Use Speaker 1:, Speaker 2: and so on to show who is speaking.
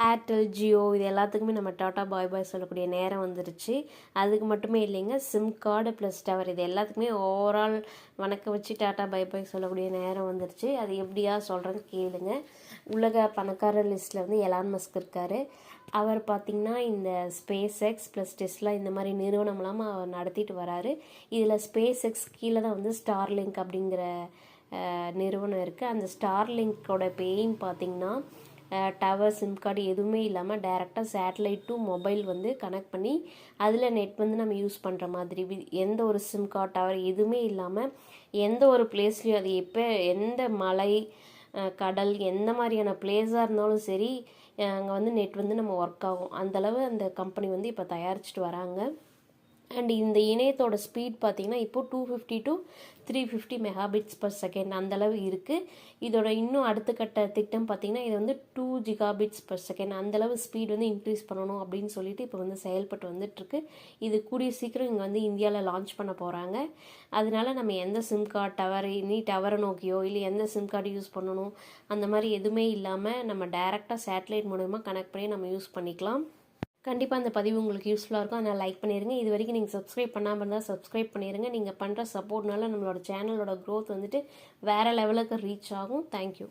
Speaker 1: Airtel, Jio இது எல்லாத்துக்குமே நம்ம டாட்டா பாய் பாய் சொல்லக்கூடிய நேரம் வந்துருச்சு. அதுக்கு மட்டுமே இல்லைங்க, சிம் கார்டு ப்ளஸ் டவர் இது எல்லாத்துக்குமே ஓவரால் வணக்கம் வச்சு டாட்டா பாய் பாய் சொல்லக்கூடிய நேரம் வந்துருச்சு. அது எப்படியா சொல்கிறேன்னு கேளுங்க. உலக பணக்காரர் லிஸ்ட்டில் வந்து எலான் மஸ்க் இருக்கார். அவர் பார்த்திங்கன்னா இந்த ஸ்பேஸ் எக்ஸ் ப்ளஸ் டெஸ்லா இந்த மாதிரி நிறுவனம்லாம் அவர் நடத்திட்டு வராரு. இதில் ஸ்பேஸ் எக்ஸ் கீழே தான் வந்து ஸ்டார்லிங்க் அப்படிங்கிற நிறுவனம் இருக்குது. அந்த ஸ்டார்லிங்கோட எய்ம் பார்த்திங்கன்னா டவர், சிம் கார்டு எதுவுமே இல்லாமல் டைரெக்டாக சேட்டலைட் டு மொபைல் வந்து கனெக்ட் பண்ணி அதில் நெட் வந்து நம்ம யூஸ் பண்ணுற மாதிரி, எந்த ஒரு சிம் கார்டு டவர் எதுவுமே இல்லாமல் எந்த ஒரு பிளேஸ்லையும், அது எப்போ எந்த மலை கடல் எந்த மாதிரியான பிளேஸாக இருந்தாலும் சரி அங்கே வந்து நெட் வந்து நம்ம ஒர்க் ஆகும். அந்தளவு அந்த கம்பெனி வந்து இப்போ தயாரிச்சுட்டு வராங்க. அண்ட் இந்த இணையத்தோட ஸ்பீட் பார்த்திங்கன்னா இப்போது 250 to 350 மெகாபிட்ஸ் பர் செகண்ட் அந்தளவு இருக்குது. இதோட இன்னும் அடுத்த கட்ட திட்டம் பார்த்திங்கன்னா இது வந்து 2 ஜிகாபிட்ஸ் பர் செகண்ட் அந்தளவு ஸ்பீட் வந்து இன்க்ரீஸ் பண்ணணும் அப்படின்னு சொல்லிட்டு இப்போ வந்து செயல்பட்டு வந்துட்டுருக்கு. இது கூடிய சீக்கிரம் இங்கே வந்து இந்தியாவில் லான்ச் பண்ண போகிறாங்க. அதனால நம்ம எந்த சிம் கார்டு டவர் இனி டவரை நோக்கியோ இல்லை எந்த சிம் கார்டு யூஸ் பண்ணணும் அந்த மாதிரி எதுவுமே இல்லாமல் நம்ம டைரெக்டாக சேட்டலைட் மூலமா கனெக்ட் பண்ணி நம்ம யூஸ் பண்ணிக்கலாம். கண்டிப்பாக அந்த பதிவு உங்களுக்கு யூஸ்ஃபுல்லாக இருக்கும். அதனால் லைக் பண்ணிடுங்க. இது வரைக்கும் நீங்கள் சப்ஸ்கிரைப் பண்ணாமல் இருந்தால் சப்ஸ்கிரைப் பண்ணிடுங்க. நீங்கள் பண்ணுற சப்போர்ட்னால நம்மளோட சேனலோட க்ரோத் வந்துட்டு வேறு லெவலுக்கு ரீச் ஆகும். தேங்க்யூ.